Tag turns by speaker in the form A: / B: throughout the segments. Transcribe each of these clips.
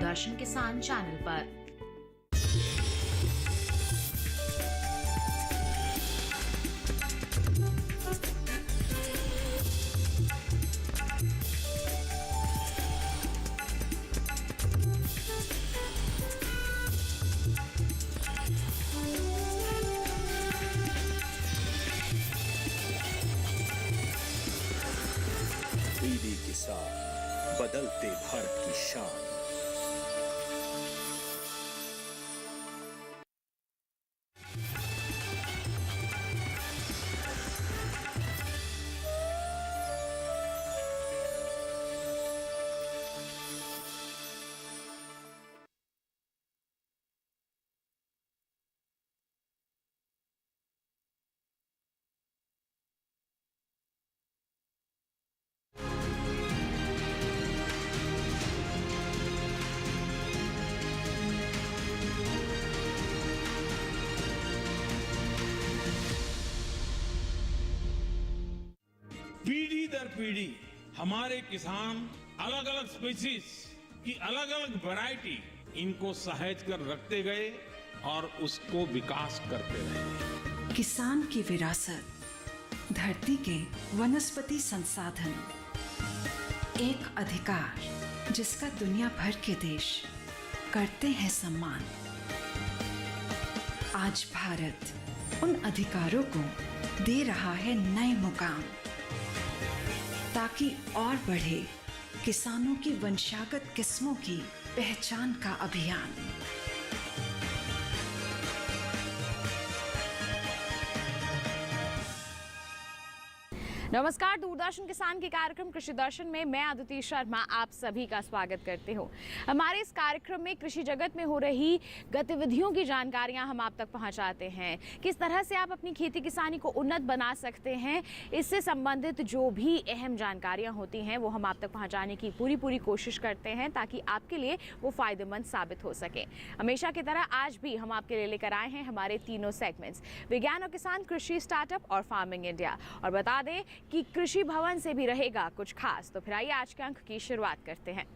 A: दूरदर्शन किसान चैनल पर।
B: डीडी किसान, बदलते भारत की शान।
C: पीढ़ी दर पीढ़ी हमारे किसान अलग अलग स्पीसीज की अलग अलग वैरायटी इनको सहेज कर रखते गए और उसको विकास करते रहे।
D: किसान की विरासत, धरती के वनस्पति संसाधन, एक अधिकार जिसका दुनिया भर के देश करते हैं सम्मान। आज भारत उन अधिकारों को दे रहा है नए मुकाम, ताकि और बढ़े किसानों की वंशागत किस्मों की पहचान का अभियान।
E: नमस्कार, दूरदर्शन किसान के कार्यक्रम कृषि दर्शन में मैं अदिति शर्मा आप सभी का स्वागत करती हूँ। हमारे इस कार्यक्रम में कृषि जगत में हो रही गतिविधियों की जानकारियाँ हम आप तक पहुँचाते हैं। किस तरह से आप अपनी खेती किसानी को उन्नत बना सकते हैं, इससे संबंधित जो भी अहम जानकारियाँ होती हैं वो हम आप तक पहुँचाने की पूरी कोशिश करते हैं, ताकि आपके लिए वो फायदेमंद साबित हो सके। हमेशा की तरह आज भी हम आपके लिए लेकर आए हैं हमारे तीनों सेगमेंट्स, विज्ञान और किसान, कृषि स्टार्टअप और फार्मिंग इंडिया। और बता दें कि कृषि भवन से भी रहेगा कुछ खास। तो फिर आइए आज के अंक की शुरुआत करते हैं।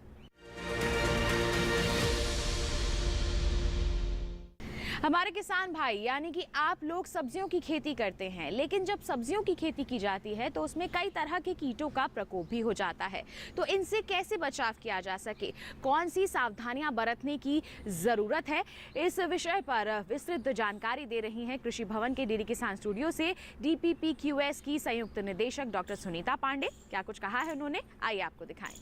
E: हमारे किसान भाई यानी कि आप लोग सब्जियों की खेती करते हैं, लेकिन जब सब्जियों की खेती की जाती है तो उसमें कई तरह के कीटों का प्रकोप भी हो जाता है। तो इनसे कैसे बचाव किया जा सके, कौन सी सावधानियां बरतने की जरूरत है, इस विषय पर विस्तृत जानकारी दे रही हैं कृषि भवन के डीडी किसान स्टूडियो से DPPQS की संयुक्त निदेशक डॉक्टर सुनीता पांडे। क्या कुछ कहा है उन्होंने, आइए आपको दिखाएं।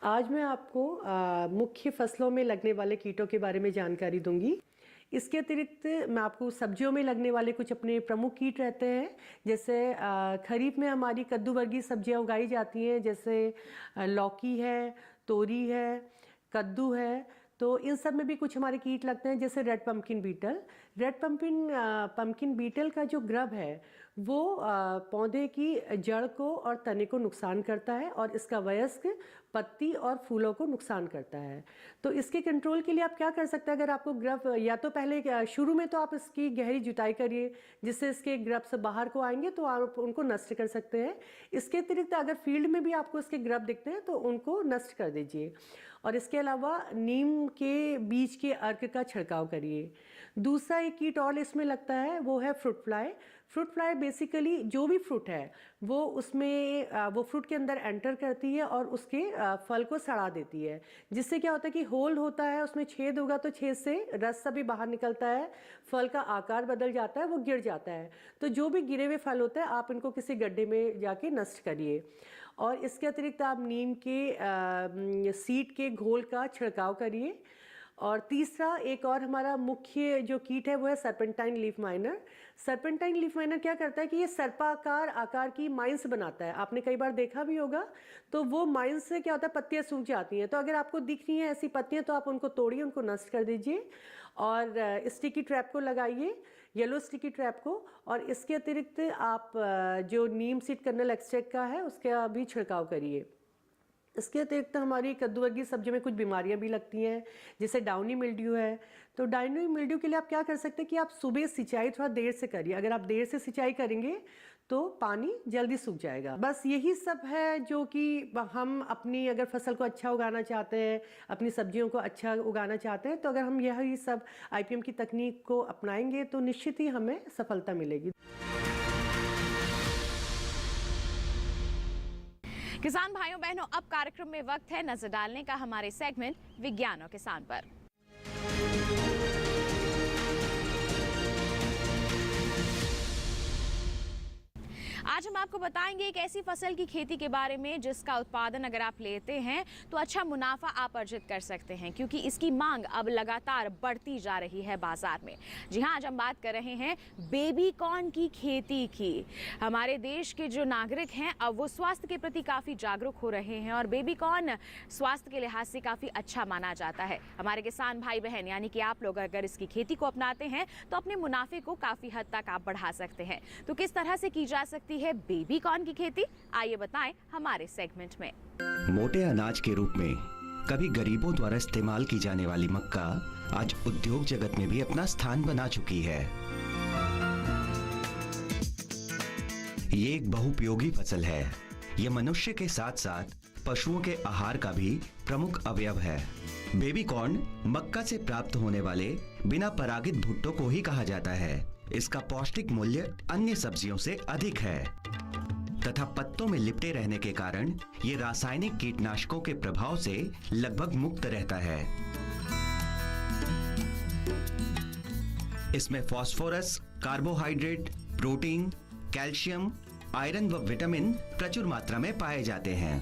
F: आज मैं आपको मुख्य फसलों में लगने वाले कीटों के बारे में जानकारी दूंगी। इसके अतिरिक्त मैं आपको सब्जियों में लगने वाले कुछ अपने प्रमुख कीट रहते हैं। जैसे खरीफ में हमारी कद्दू वर्गीय सब्जियां उगाई जाती हैं, जैसे लौकी है, तोरी है, कद्दू है। तो इन सब में भी कुछ हमारे कीट लगते हैं, जैसे red pumpkin beetle. Red pumpkin beetle का जो ग्रब है वो पौधे की जड़ को और तने को नुकसान करता है, और इसका वयस्क पत्ती और फूलों को नुकसान करता है। तो इसके कंट्रोल के लिए आप क्या कर सकते हैं, अगर आपको ग्रब, या तो पहले शुरू में तो आप इसकी गहरी जुताई करिए, जिससे इसके ग्रब से बाहर को आएंगे तो आप उनको नष्ट कर सकते हैं। इसके अतिरिक्त अगर फील्ड में भी आपको इसके ग्रब दिखते हैं तो उनको नष्ट कर दीजिए। और इसके अलावा नीम के बीज के अर्क का छिड़काव करिए। दूसरा एक कीट और इसमें लगता है, वो है fruit fly. Fruit fly basically जो भी फ्रूट है वो उसमें वो फ्रूट के अंदर एंटर करती है और उसके फल को सड़ा देती है, जिससे क्या होता है कि होल होता है, उसमें छेद होगा तो छेद से रस सभी बाहर निकलता है, फल का आकार बदल जाता है, वो गिर जाता है। तो जो भी गिरे हुए फल होते हैं आप इनको किसी गड्ढे में जाके नष्ट करिए। और इसके अतिरिक्त आप नीम के सीड के घोल का छिड़काव करिए। और तीसरा एक और हमारा मुख्य जो कीट है वो है serpentine leaf miner. Serpentine leaf miner क्या करता है कि ये सर्पाकार आकार की माइंस बनाता है, आपने कई बार देखा भी होगा। तो वो माइंस से क्या होता है, पत्तियां सूख जाती हैं। तो अगर आपको दिख रही हैं ऐसी पत्तियां तो आप उनको तोड़िए, उनको नष्ट कर दीजिए। और स्टिकी ट्रैप को लगाइए, येलो स्टिकी ट्रैप को। और इसके अतिरिक्त आप जो नीम सीड कर्नल एक्सट्रैक्ट का है उसका भी छिड़काव करिए। इसके अतिरिक्त हमारी कद्दू वर्गीय सब्जी में कुछ बीमारियां भी लगती हैं, जैसे डाउनी मिल्ड्यू है। तो डाउनी मिल्ड्यू के लिए आप क्या कर सकते हैं कि आप सुबह सिंचाई थोड़ा देर से करिए। अगर आप देर से सिंचाई करेंगे तो पानी जल्दी सूख जाएगा। बस यही सब है जो कि हम अपनी अगर फसल को अच्छा उगाना चाहते हैं, अपनी सब्जियों को अच्छा उगाना चाहते हैं, तो अगर हम यही सब IPM की तकनीक को अपनाएंगे तो निश्चित ही हमें सफलता मिलेगी।
E: किसान भाइयों बहनों, अब कार्यक्रम में वक्त है नजर डालने का हमारे सेगमेंट विज्ञान और किसान पर। आज हम आपको बताएंगे एक ऐसी फसल की खेती के बारे में जिसका उत्पादन अगर आप लेते हैं तो अच्छा मुनाफा आप अर्जित कर सकते हैं, क्योंकि इसकी मांग अब लगातार बढ़ती जा रही है बाजार में। जी हाँ, आज हम बात कर रहे हैं बेबी कॉर्न की खेती की। हमारे देश के जो नागरिक हैं अब वो स्वास्थ्य के प्रति काफ़ी जागरूक हो रहे हैं और बेबी कॉर्न स्वास्थ्य के लिहाज से काफ़ी अच्छा माना जाता है। हमारे किसान भाई बहन यानी कि आप लोग अगर इसकी खेती को अपनाते हैं तो अपने मुनाफे को काफ़ी हद तक आप बढ़ा सकते हैं। तो किस तरह से की जा सकती है बेबी कॉर्न की खेती, आइए बताएं हमारे सेगमेंट में।
G: मोटे अनाज के रूप में कभी गरीबों द्वारा इस्तेमाल की जाने वाली मक्का आज उद्योग जगत में भी अपना स्थान बना चुकी है। ये एक बहुउपयोगी फसल है। ये मनुष्य के साथ साथ पशुओं के आहार का भी प्रमुख अवयव है। बेबी कॉर्न मक्का से प्राप्त होने वाले बिना परागित भुट्टो को ही कहा जाता है। इसका पौष्टिक मूल्य अन्य सब्जियों से अधिक है तथा पत्तों में लिपटे रहने के कारण ये रासायनिक कीटनाशकों के प्रभाव से लगभग मुक्त रहता है। इसमें phosphorus, carbohydrate, protein, calcium, iron व विटामिन प्रचुर मात्रा में पाए जाते हैं।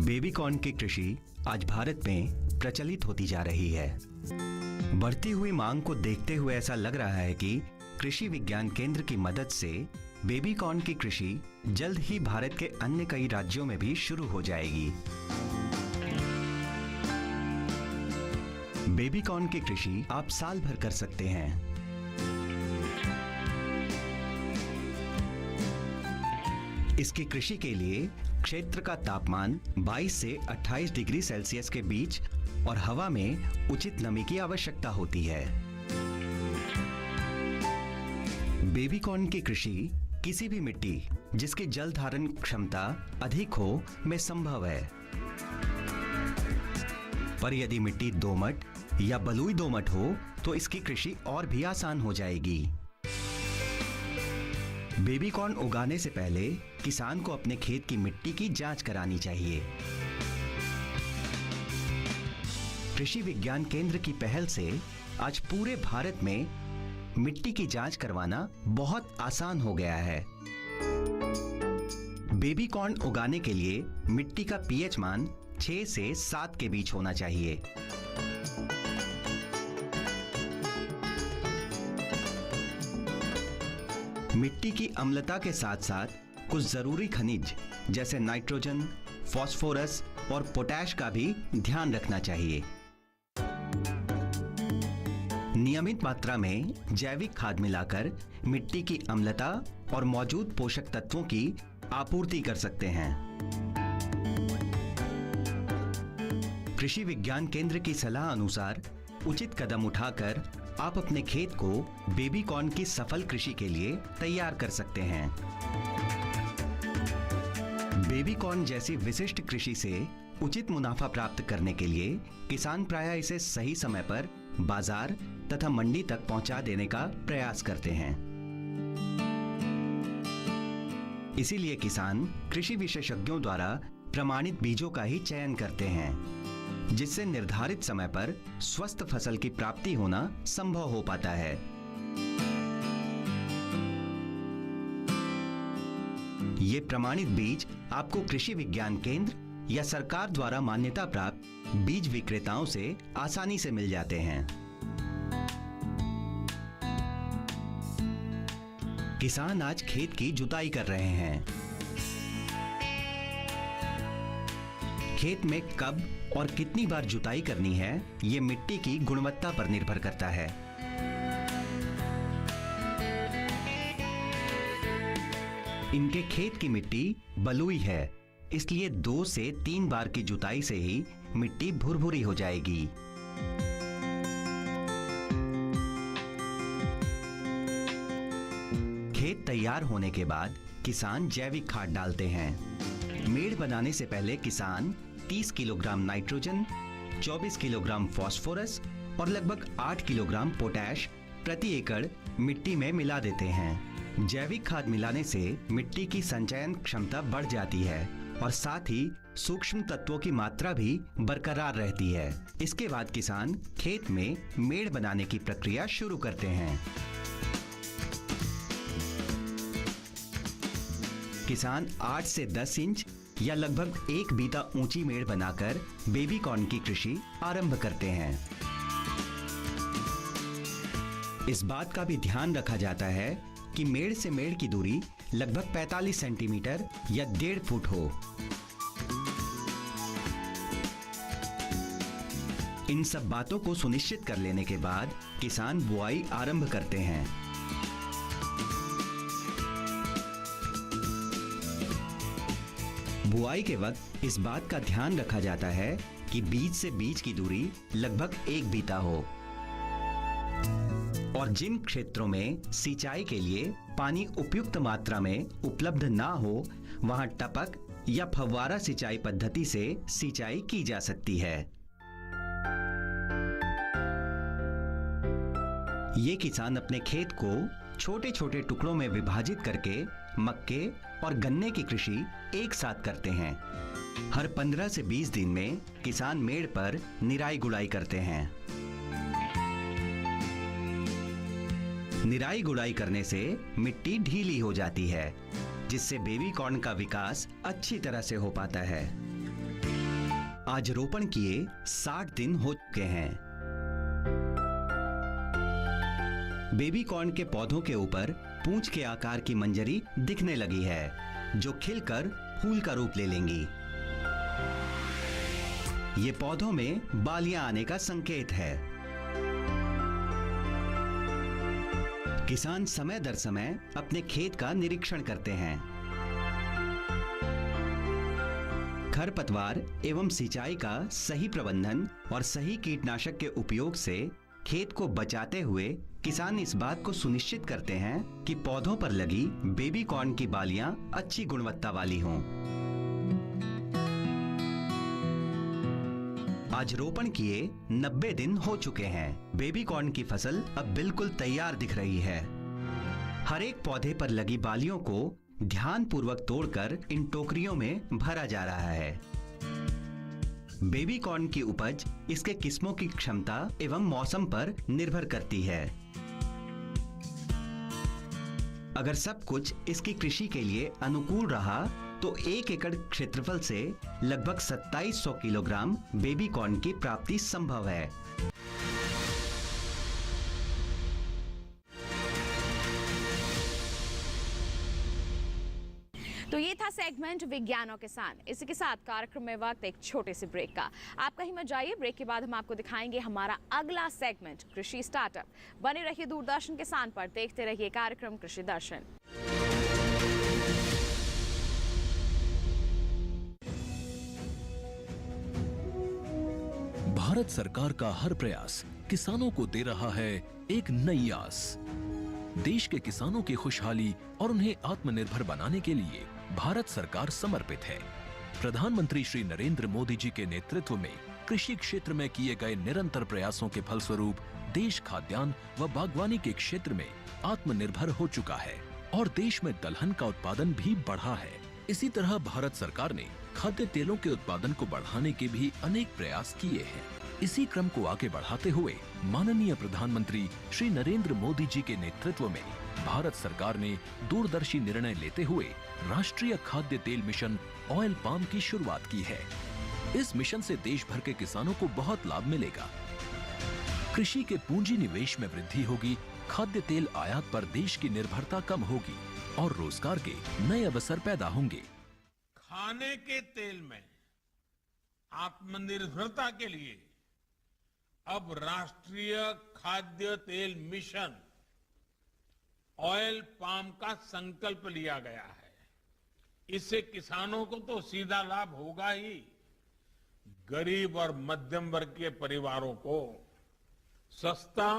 G: बेबी कॉर्न की कृषि आज भारत में प्रचलित होती जा रही है। बढ़ती हुई मांग को देखते हुए ऐसा लग रहा है कि कृषि विज्ञान केंद्र की मदद से बेबी कॉर्न की कृषि जल्द ही भारत के अन्य कई राज्यों में भी शुरू हो जाएगी। बेबी कॉर्न की कृषि आप साल भर कर सकते हैं। इसकी कृषि के लिए क्षेत्र का तापमान 22 से 28 डिग्री सेल्सियस के बीच और हवा में उचित नमी की आवश्यकता होती है। बेबी कॉर्न की कृषि किसी भी मिट्टी जिसकी जल धारण क्षमता अधिक हो में संभव है, पर यदि मिट्टी दोमट या बलुई दोमट हो तो इसकी कृषि और भी आसान हो जाएगी। बेबी कॉर्न उगाने से पहले किसान को अपने खेत की मिट्टी की जांच करानी चाहिए। कृषि विज्ञान केंद्र की पहल से आज पूरे भारत में मिट्टी की जांच करवाना बहुत आसान हो गया है। बेबी कॉर्न उगाने के लिए मिट्टी का पीएच मान 6 से 7 के बीच होना चाहिए। मिट्टी की अम्लता के साथ साथ कुछ जरूरी खनिज जैसे नाइट्रोजन, फास्फोरस और पोटैश का भी ध्यान रखना चाहिए। नियमित मात्रा में जैविक खाद मिलाकर मिट्टी की अम्लता और मौजूद पोषक तत्वों की आपूर्ति कर सकते हैं। कृषि विज्ञान केंद्र की सलाह अनुसार उचित कदम उठाकर आप अपने खेत को बेबी कॉर्न की सफल कृषि के लिए तैयार कर सकते हैं। बेबी कॉर्न जैसी विशिष्ट कृषि से उचित मुनाफा प्राप्त करने के लिए किसान प्रायः इसे सही समय पर बाजार तथा मंडी तक पहुंचा देने का प्रयास करते हैं। इसीलिए किसान कृषि विशेषज्ञों द्वारा प्रमाणित बीजों का ही चयन करते हैं, जिससे निर्धारित समय पर स्वस्थ फसल की प्राप्ति होना संभव हो पाता है। ये प्रमाणित बीज आपको कृषि विज्ञान केंद्र या सरकार द्वारा मान्यता प्राप्त बीज विक्रेताओं से आसानी से मिल जाते हैं। किसान आज खेत की जुताई कर रहे हैं। खेत में कब और कितनी बार जुताई करनी है, ये मिट्टी की गुणवत्ता पर निर्भर करता है। इनके खेत की मिट्टी बलुई है, इसलिए 2 से 3 बार की जुताई से ही मिट्टी भुरभुरी हो जाएगी। खेत तैयार होने के बाद किसान जैविक खाद डालते हैं। मेड़ बनाने से पहले किसान 30 किलोग्राम नाइट्रोजन, 24 किलोग्राम फास्फोरस और लगभग 8 किलोग्राम पोटैश प्रति एकड़ मिट्टी में मिला देते हैं। जैविक खाद मिलाने से मिट्टी की संचयन क्षमता बढ़ जाती है और साथ ही सूक्ष्म तत्वों की मात्रा भी बरकरार रहती है। इसके बाद किसान खेत में मेड़ बनाने की प्रक्रिया शुरू करते हैं। किसान 8 से 10 इंच या लगभग 1 बीता ऊंची मेड़ बनाकर बेबी कॉर्न की कृषि आरंभ करते हैं। इस बात का भी ध्यान रखा जाता है कि मेड़ से मेड़ की दूरी लगभग 45 सेंटीमीटर या 1.5 फुट हो। इन सब बातों को सुनिश्चित कर लेने के बाद किसान बुआई आरंभ करते हैं। बुआई के वक्त इस बात का ध्यान रखा जाता है कि बीज से बीज की दूरी लगभग 1 बीता हो और जिन क्षेत्रों में सिंचाई के लिए पानी उपयुक्त मात्रा में उपलब्ध ना हो वहां टपक या फव्वारा सिंचाई पद्धति से सिंचाई की जा सकती है। ये किसान अपने खेत को छोटे छोटे टुकड़ों में विभाजित करके मक्के और गन्ने की कृषि एक साथ करते हैं। हर 15 से 20 दिन में किसान मेड़ पर निराई गुड़ाई करते हैं। निराई गुड़ाई करने से मिट्टी ढीली हो जाती है, जिससे बेबी कॉर्न का विकास अच्छी तरह से हो पाता है। आज रोपण किए 60 दिन हो चुके हैं। बेबी कॉर्न के पौधों के ऊपर पूंछ के आकार की मंजरी दिखने लगी है, जो खिलकर फूल का रूप ले लेंगी। ये पौधों में बालियां आने का संकेत है। किसान समय दर समय अपने खेत का निरीक्षण करते हैं। खरपतवार एवं सिंचाई का सही प्रबंधन और सही कीटनाशक के उपयोग से खेत को बचाते हुए किसान इस बात को सुनिश्चित करते हैं कि पौधों पर लगी बेबी कॉर्न की बालियां अच्छी गुणवत्ता वाली हों। आज रोपण किए 90 दिन हो चुके हैं। बेबी कॉर्न की फसल अब बिल्कुल तैयार दिख रही है। हर एक पौधे पर लगी बालियों को ध्यानपूर्वक तोड़कर इन टोकरियों में भरा जा रहा है। बेबी कॉर्न की उपज इसके किस्मों की क्षमता एवं मौसम पर निर्भर करती है। अगर सब कुछ इसकी कृषि के लिए अनुकूल रहा तो 1 एकड़ क्षेत्रफल से लगभग 2700 किलोग्राम बेबी कॉर्न की प्राप्ति संभव है।
E: तो ये था सेगमेंट विज्ञान और किसान। इसी के साथ कार्यक्रम में वक्त एक छोटे से ब्रेक का। आप कहीं मत जाइए, ब्रेक के बाद हम आपको दिखाएंगे हमारा अगला सेगमेंट कृषि स्टार्टअप। बने रहिए दूरदर्शन किसान पर, देखते रहिए कार्यक्रम कृषि दर्शन।
H: भारत सरकार का हर प्रयास किसानों को दे रहा है एक नई आस। देश के किसानों की खुशहाली और उन्हें आत्मनिर्भर बनाने के लिए भारत सरकार समर्पित है। प्रधानमंत्री श्री नरेंद्र मोदी जी के नेतृत्व में कृषि क्षेत्र में किए गए निरंतर प्रयासों के फलस्वरूप देश खाद्यान्न व बागवानी के क्षेत्र में आत्मनिर्भर हो चुका है और देश में दलहन का उत्पादन भी बढ़ा है। इसी तरह भारत सरकार ने खाद्य तेलों के उत्पादन को बढ़ाने के भी अनेक प्रयास किए हैं। इसी क्रम को आगे बढ़ाते हुए माननीय प्रधानमंत्री श्री नरेंद्र मोदी जी के नेतृत्व में भारत सरकार ने दूरदर्शी निर्णय लेते हुए राष्ट्रीय खाद्य तेल मिशन ऑयल पाम की शुरुआत की है। इस मिशन से देश भर के किसानों को बहुत लाभ मिलेगा। कृषि के पूंजी निवेश में वृद्धि होगी, खाद्य तेल आयात पर देश की निर्भरता कम होगी और रोजगार के नए अवसर पैदा होंगे।
C: खाने के तेल में आत्मनिर्भरता के लिए अब राष्ट्रीय खाद्य तेल मिशन ऑयल पाम का संकल्प लिया गया है। इससे किसानों को तो सीधा लाभ होगा ही, गरीब और मध्यम वर्ग के परिवारों को सस्ता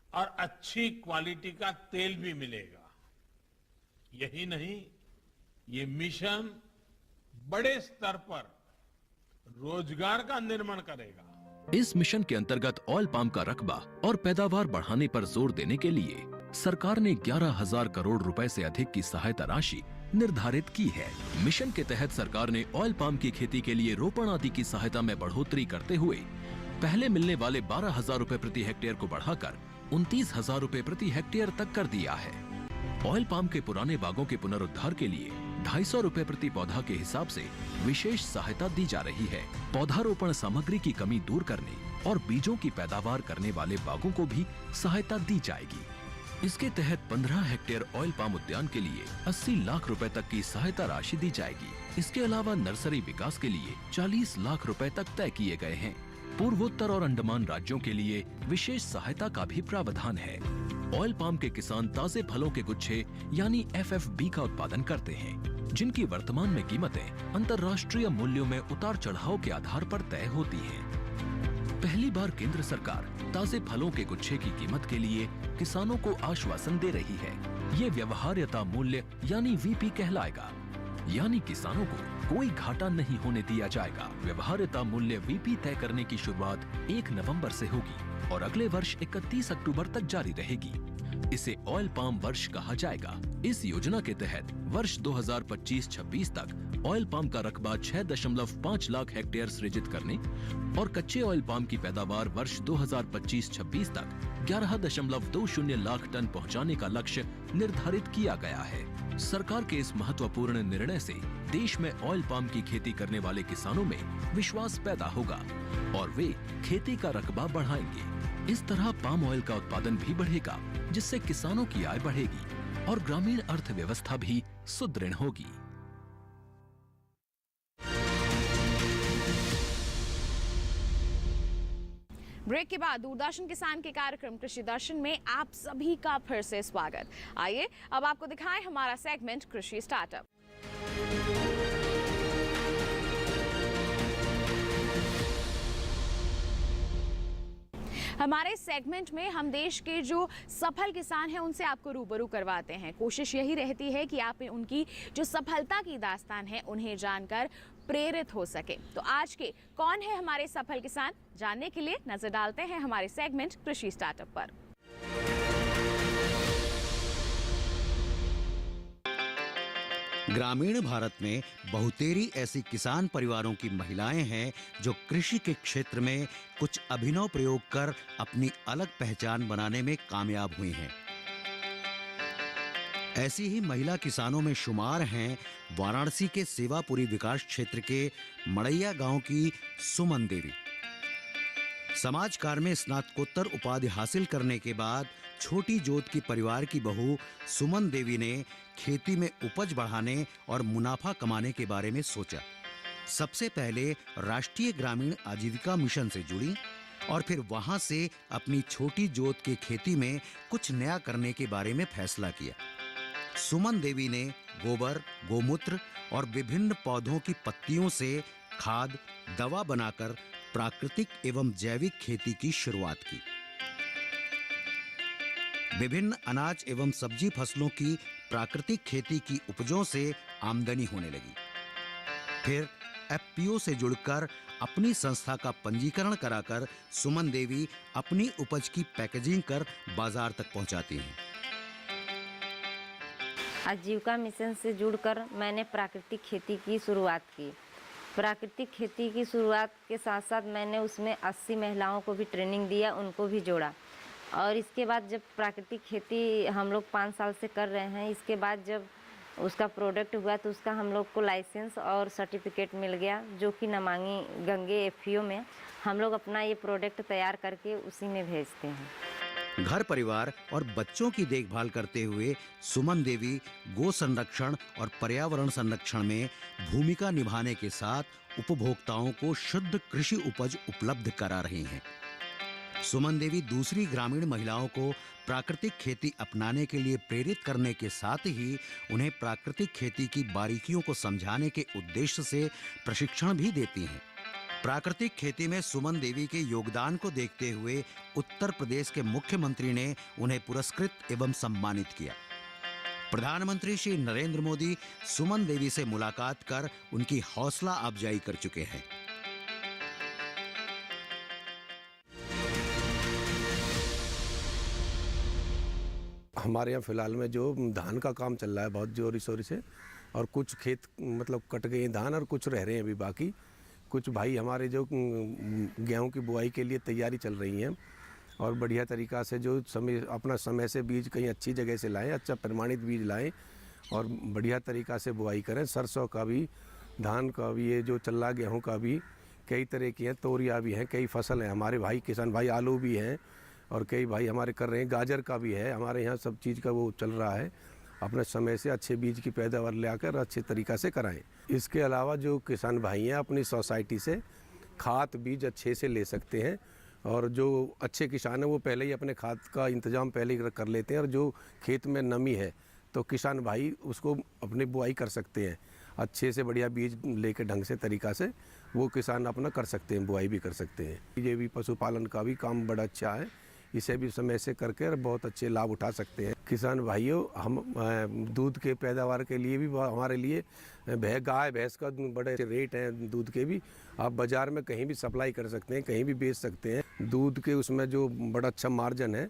C: और अच्छी क्वालिटी का तेल भी मिलेगा। यही नहीं, ये मिशन बड़े स्तर पर रोजगार का निर्माण करेगा।
H: इस मिशन के अंतर्गत ऑयल पाम का रकबा और पैदावार बढ़ाने पर जोर देने के लिए सरकार ने 11,000 करोड़ रुपए से अधिक की सहायता राशि निर्धारित की है। मिशन के तहत सरकार ने ऑयल पाम की खेती के लिए रोपण आदि की सहायता में बढ़ोतरी करते हुए पहले मिलने वाले 12,000 रुपए प्रति हेक्टेयर को बढ़ाकर 29,000 रुपए प्रति हेक्टेयर तक कर दिया है। ऑयल पाम के पुराने बागों के पुनरुद्धार के लिए 250 रुपए प्रति पौधा के हिसाब से विशेष सहायता दी जा रही है। पौधारोपण सामग्री की कमी दूर करने और बीजों की पैदावार करने वाले बागों को भी सहायता दी जाएगी। इसके तहत 15 हेक्टेयर ऑयल पाम उद्यान के लिए 80 लाख रुपए तक की सहायता राशि दी जाएगी। इसके अलावा नर्सरी विकास के लिए 40 लाख रुपए तक तय किए गए हैं। पूर्वोत्तर और अंडमान राज्यों के लिए विशेष सहायता का भी प्रावधान है। ऑयल पाम के किसान ताजे फलों के गुच्छे यानी FFB का उत्पादन करते हैं, जिनकी वर्तमान में कीमतें अंतर्राष्ट्रीय मूल्यों में उतार चढ़ाव के आधार पर तय होती हैं। पहली बार केंद्र सरकार ताजे फलों के गुच्छे की कीमत के लिए किसानों को आश्वासन दे रही है। ये व्यवहार्यता मूल्य यानी VP कहलाएगा, यानी किसानों को कोई घाटा नहीं होने दिया जाएगा। व्यवहार्यता मूल्य VP तय करने की शुरुआत 1 नवंबर से होगी और अगले वर्ष 31 अक्टूबर तक जारी रहेगी। इसे ऑयल पाम वर्ष कहा जाएगा। इस योजना के तहत वर्ष 2025-26 तक ऑयल पाम का रकबा 6.5 लाख हेक्टेयर सृजित करने और कच्चे ऑयल पाम की पैदावार वर्ष 2025-26 तक 11.20 लाख टन पहुंचाने का लक्ष्य निर्धारित किया गया है। सरकार के इस महत्वपूर्ण निर्णय से देश में ऑयल पाम की खेती करने वाले किसानों में विश्वास पैदा होगा और वे खेती का रकबा बढ़ाएंगे। इस तरह पाम ऑयल का उत्पादन भी बढ़ेगा, जिससे किसानों की आय बढ़ेगी और ग्रामीण अर्थव्यवस्था भी सुदृढ़ होगी।
E: ब्रेक के बाद दूरदर्शन किसान के कार्यक्रम कृषि दर्शन में आप सभी का फिर से स्वागत। आइए अब आपको दिखाएं हमारा सेगमेंट कृषि स्टार्टअप। हमारे सेगमेंट में हम देश के जो सफल किसान हैं उनसे आपको रूबरू करवाते हैं। कोशिश यही रहती है कि आप उनकी जो सफलता की दास्तान है उन्हें जानकर प्रेरित हो सके। तो आज के कौन है हमारे सफल किसान, जानने के लिए नजर डालते हैं हमारे सेगमेंट कृषि स्टार्टअप पर।
I: ग्रामीण भारत में बहुतेरी ऐसी किसान परिवारों की महिलाएं हैं जो कृषि के क्षेत्र में कुछ अभिनव प्रयोग कर अपनी अलग पहचान बनाने में कामयाब हुई हैं। ऐसी ही महिला किसानों में शुमार हैं वाराणसी के सेवापुरी विकास क्षेत्र के मड़ैया गांव की सुमन देवी। समाजकार में स्नातकोत्तर उपाधि हासिल करने के बाद छोटी जोत की परिवार की बहू सुमन देवी ने खेती में उपज बढ़ाने और मुनाफा कमाने के बारे में सोचा। सबसे पहले राष्ट्रीय ग्रामीण आजीविका मिशन से जुड़ी और फिर वहां से अपनी छोटी जोत की खेती में कुछ नया करने के बारे में फैसला किया। सुमन देवी ने गोबर, गोमूत्र और विभिन्न पौधों की पत्तियों से खाद, दवा बनाकर प्राकृतिक एवं जैविक खेती की शुरुआत की। विभिन्न अनाज एवं सब्जी फसलों की प्राकृतिक खेती की उपजों से आमदनी होने लगी। फिर FPO से जुड़कर अपनी संस्था का पंजीकरण कराकर सुमन देवी अपनी उपज की पैकेजिंग कर बाजार तक पहुंचाती हैं।
J: आजीविका मिशन से जुड़कर मैंने प्राकृतिक खेती की शुरुआत की। प्राकृतिक खेती की शुरुआत के साथ साथ मैंने उसमें 80 महिलाओं को भी ट्रेनिंग दिया, उनको भी जोड़ा। और इसके बाद जब प्राकृतिक खेती हम लोग 5 साल से कर रहे हैं, इसके बाद जब उसका प्रोडक्ट हुआ तो उसका हम लोग को लाइसेंस और सर्टिफिकेट मिल गया, जो कि नमामि गंगे FPO में हम लोग अपना ये प्रोडक्ट तैयार करके उसी में भेजते हैं।
I: घर परिवार और बच्चों की देखभाल करते हुए सुमन देवी गो संरक्षण और पर्यावरण संरक्षण में भूमिका निभाने के साथ उपभोक्ताओं को शुद्ध कृषि उपज उपलब्ध करा रही हैं। सुमन देवी दूसरी ग्रामीण महिलाओं को प्राकृतिक खेती अपनाने के लिए प्रेरित करने के साथ ही उन्हें प्राकृतिक खेती की बारीकियों को समझाने के उद्देश्य से प्रशिक्षण भी देती हैं। प्राकृतिक खेती में सुमन देवी के योगदान को देखते हुए उत्तर प्रदेश के मुख्यमंत्री ने उन्हें पुरस्कृत एवं सम्मानित किया। प्रधानमंत्री श्री नरेंद्र मोदी सुमन देवी से मुलाकात कर उनकी हौसला अफजाई कर चुके हैं।
K: हमारे यहाँ फिलहाल में जो धान का काम चल रहा है बहुत जोरी शोरी से, और कुछ खेत मतलब कट गए हैं धान और कुछ रह रहे हैं अभी बाकी। कुछ भाई हमारे जो गेहूं की बुआई के लिए तैयारी चल रही है, और बढ़िया तरीक़ा से जो अपना समय से बीज कहीं अच्छी जगह से लाएं, अच्छा प्रमाणित बीज लाएं और बढ़िया तरीक़ा से बुआई करें। सरसों का भी, धान का भी, ये जो चल रहा गेहूँ का भी, कई तरह की हैं, तोरिया भी हैं, कई फसल हैं हमारे भाई किसान भाई, आलू भी हैं और कई भाई हमारे कर रहे हैं, गाजर का भी है हमारे यहाँ, सब चीज़ का वो चल रहा है। अपने समय से अच्छे बीज की पैदावार ले आकर अच्छे तरीक़ा से कराएं। इसके अलावा जो किसान भाई हैं अपनी सोसाइटी से खाद बीज अच्छे से ले सकते हैं, और जो अच्छे किसान हैं वो पहले ही अपने खाद का इंतज़ाम पहले ही कर लेते हैं, और जो खेत में नमी है तो किसान भाई उसको अपनी बुआई कर सकते हैं। अच्छे से बढ़िया बीज लेकर ढंग से तरीक़ा से वो किसान अपना कर सकते हैं, बुआई भी कर सकते हैं। ये भी पशुपालन का भी काम बड़ा अच्छा है, इसे भी समय से करके बहुत अच्छे लाभ उठा सकते हैं। किसान भाइयों, हम दूध के पैदावार के लिए भी हमारे लिए गाय भैंस का बड़े रेट हैं दूध के भी, आप बाज़ार में कहीं भी सप्लाई कर सकते हैं, कहीं भी बेच सकते हैं। दूध के उसमें जो बड़ा अच्छा मार्जिन है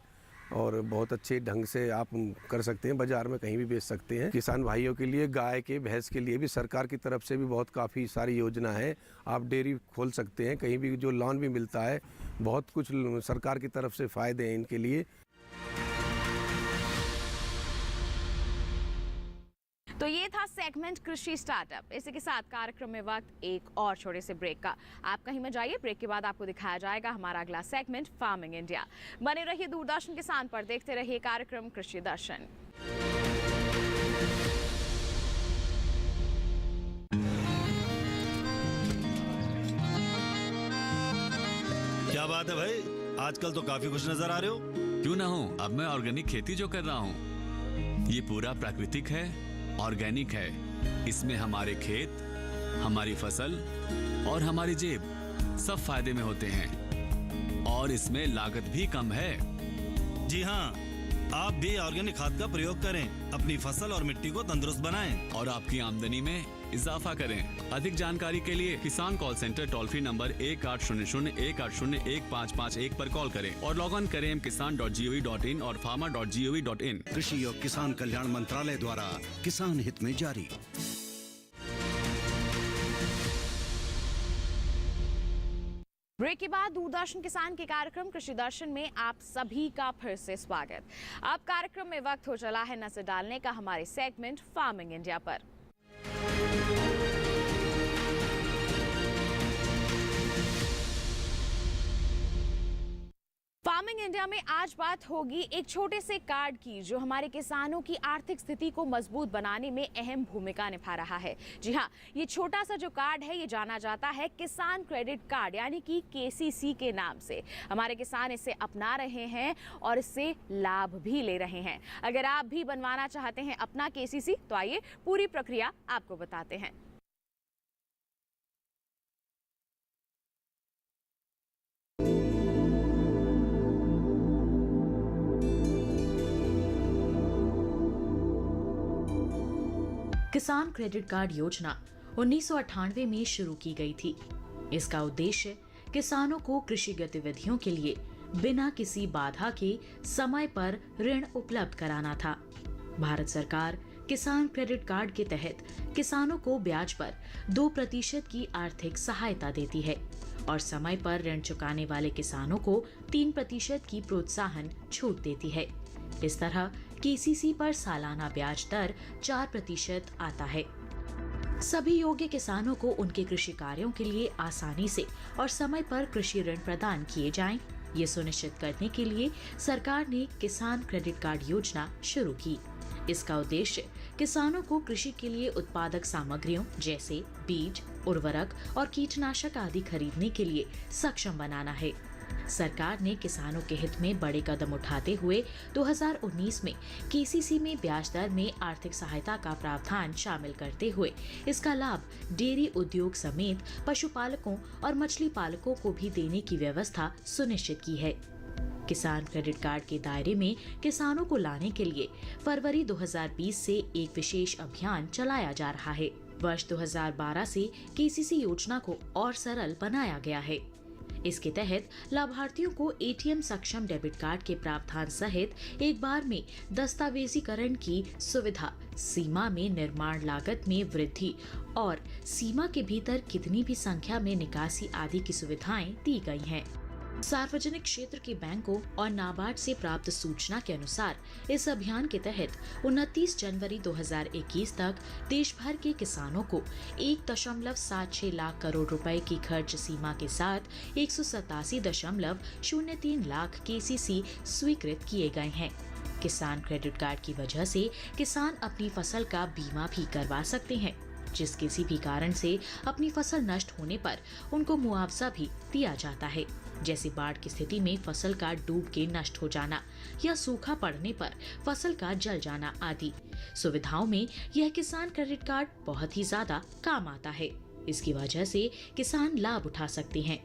K: और बहुत अच्छे ढंग से आप कर सकते हैं, बाज़ार में कहीं भी बेच सकते हैं। किसान भाइयों के लिए गाय के भैंस के लिए भी सरकार की तरफ से भी बहुत काफ़ी सारी योजना है। आप डेयरी खोल सकते हैं, कहीं भी जो लोन भी मिलता है, बहुत कुछ सरकार की तरफ से फ़ायदे हैं इनके लिए।
E: तो ये था सेगमेंट कृषि स्टार्टअप। इसी के साथ कार्यक्रम में वक्त एक और छोटे से ब्रेक का। आप कहीं मत जाइए, ब्रेक के बाद आपको दिखाया जाएगा हमारा अगला सेगमेंट फार्मिंग इंडिया। बने रहिए दूरदर्शन किसान पर, देखते रहिए कार्यक्रम कृषि दर्शन।
L: क्या बात है भाई, आजकल तो काफी खुश नजर आ रहे हो।
M: क्यों ना हो, अब मैं ऑर्गेनिक खेती जो कर रहा हूँ ये पूरा प्राकृतिक है, ऑर्गेनिक है। इसमें हमारे खेत, हमारी फसल और हमारी जेब सब फायदे में होते हैं, और इसमें लागत भी कम है।
L: जी हाँ, आप भी ऑर्गेनिक खाद का प्रयोग करें, अपनी फसल और मिट्टी को तंदुरुस्त बनाएं
M: और आपकी आमदनी में इजाफा करें। अधिक जानकारी के लिए किसान call centre toll free number 1800-180-1551 पर कॉल करें और लॉग ऑन करें kisan.gov.in और farmer.gov.in।
I: कृषि और किसान कल्याण मंत्रालय द्वारा किसान हित में जारी।
E: ब्रेक के बाद दूरदर्शन किसान के कार्यक्रम कृषि दर्शन में आप सभी का फिर से स्वागत। अब कार्यक्रम में वक्त हो चला है नजर डालने का हमारे सेगमेंट फार्मिंग इंडिया पर। फार्मिंग इंडिया में आज बात होगी एक छोटे से कार्ड की जो हमारे किसानों की आर्थिक स्थिति को मजबूत बनाने में अहम भूमिका निभा रहा है। जी हाँ, ये छोटा सा जो कार्ड है ये जाना जाता है किसान क्रेडिट कार्ड यानी कि KCC के नाम से। हमारे किसान इसे अपना रहे हैं और इससे लाभ भी ले रहे हैं। अगर आप भी बनवाना चाहते हैं अपना KCC तो आइए पूरी प्रक्रिया आपको बताते हैं।
A: किसान क्रेडिट कार्ड योजना 1998 में शुरू की गई थी। इसका उद्देश्य किसानों को कृषि गतिविधियों के लिए बिना किसी बाधा के समय पर ऋण उपलब्ध कराना था। भारत सरकार किसान क्रेडिट कार्ड के तहत किसानों को ब्याज पर 2% की आर्थिक सहायता देती है और समय पर ऋण चुकाने वाले किसानों को 3% की प्रोत्साहन छूट देती है। इस तरह KCC पर सालाना ब्याज दर 4% आता है। सभी योग्य किसानों को उनके कृषि कार्यों के लिए आसानी से और समय पर कृषि ऋण प्रदान किए जाएं, ये सुनिश्चित करने के लिए सरकार ने किसान क्रेडिट कार्ड योजना शुरू की। इसका उद्देश्य किसानों को कृषि के लिए उत्पादक सामग्रियों जैसे बीज, उर्वरक और कीटनाशक आदि खरीदने के लिए सक्षम बनाना है। सरकार ने किसानों के हित में बड़े कदम उठाते हुए 2019 में KCC में ब्याज दर में आर्थिक सहायता का प्रावधान शामिल करते हुए इसका लाभ डेयरी उद्योग समेत पशुपालकों और मछली पालकों को भी देने की व्यवस्था सुनिश्चित की है। किसान क्रेडिट कार्ड के दायरे में किसानों को लाने के लिए फरवरी 2020 से एक विशेष अभियान चलाया जा रहा है। वर्ष 2012 से केसीसी योजना को और सरल बनाया गया है। इसके तहत लाभार्थियों को एटीएम सक्षम डेबिट कार्ड के प्रावधान सहित एक बार में दस्तावेजीकरण की सुविधा, सीमा में निर्माण लागत में वृद्धि और सीमा के भीतर कितनी भी संख्या में निकासी आदि की सुविधाएं दी गई हैं। सार्वजनिक क्षेत्र के बैंकों और नाबार्ड से प्राप्त सूचना के अनुसार इस अभियान के तहत 29 जनवरी 2021 तक देश भर के किसानों को 1.76 लाख करोड़ रुपए की खर्च सीमा के साथ 187.03 लाख केसीसी स्वीकृत किए गए हैं। किसान क्रेडिट कार्ड की वजह से किसान अपनी फसल का बीमा भी करवा सकते हैं, जिस किसी भी कारण से अपनी फसल नष्ट होने पर उनको मुआवजा भी दिया जाता है, जैसे बाढ़ की स्थिति में फसल का डूब के नष्ट हो जाना या सूखा पड़ने पर फसल का जल जाना आदि सुविधाओं में यह किसान क्रेडिट कार्ड बहुत ही ज्यादा काम आता है। इसकी वजह से किसान लाभ उठा सकते हैं।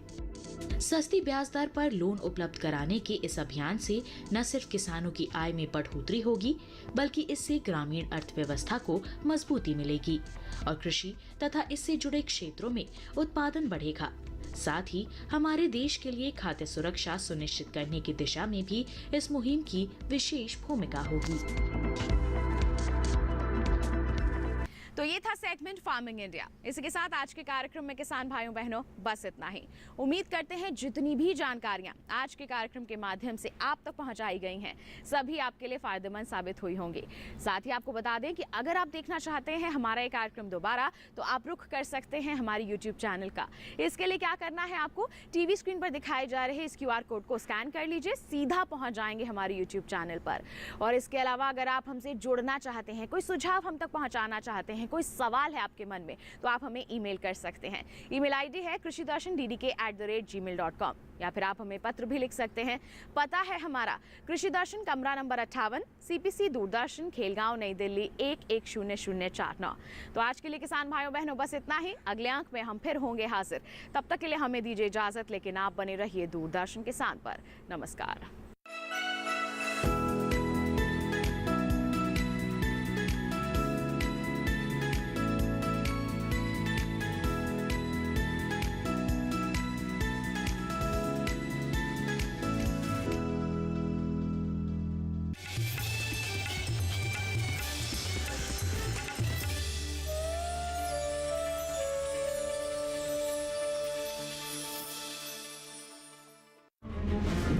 A: सस्ती ब्याज दर पर लोन उपलब्ध कराने के इस अभियान से न सिर्फ किसानों की आय में बढ़ोतरी होगी, बल्कि इससे ग्रामीण अर्थव्यवस्था को मजबूती मिलेगी और कृषि तथा इससे जुड़े क्षेत्रों में उत्पादन बढ़ेगा। साथ ही हमारे देश के लिए खाद्य सुरक्षा सुनिश्चित करने की दिशा में भी इस मुहिम की विशेष भूमिका होगी।
E: तो ये था सेगमेंट फार्मिंग इंडिया। इसी के साथ आज के कार्यक्रम में किसान भाइयों बहनों बस इतना ही। उम्मीद करते हैं जितनी भी जानकारियां आज के कार्यक्रम के माध्यम से आप तक पहुंचाई गई हैं, सभी आपके लिए फायदेमंद साबित हुई होंगी। साथ ही आपको बता दें कि अगर आप देखना चाहते हैं हमारा ये कार्यक्रम दोबारा, तो आप रुख कर सकते हैं हमारे यूट्यूब चैनल का। इसके लिए क्या करना है, आपको टीवी स्क्रीन पर दिखाए जा रहे इस QR कोड को स्कैन कर लीजिए, सीधा पहुंच जाएंगे हमारे यूट्यूब चैनल पर। और इसके अलावा अगर आप हमसे जुड़ना चाहते हैं, कोई सुझाव हम तक पहुंचाना चाहते हैं, कोई सवाल है आपके मन में, तो आप हमें ईमेल कर सकते हैं। ईमेल आईडी है krishidarshan@gmail.com, या फिर आप हमें पत्र भी लिख सकते हैं। पता है हमारा कृषि दर्शन, कमरा नंबर 58, CPC दूरदर्शन, खेलगांव, नई दिल्ली 110049। तो आज के लिए किसान भाइयों बहनों बस इतना ही। अगले अंक में हम फिर होंगे हाजिर। तब तक के लिए हमें दीजिए इजाजत, लेकिन आप बने रहिए दूरदर्शन किसान पर। नमस्कार।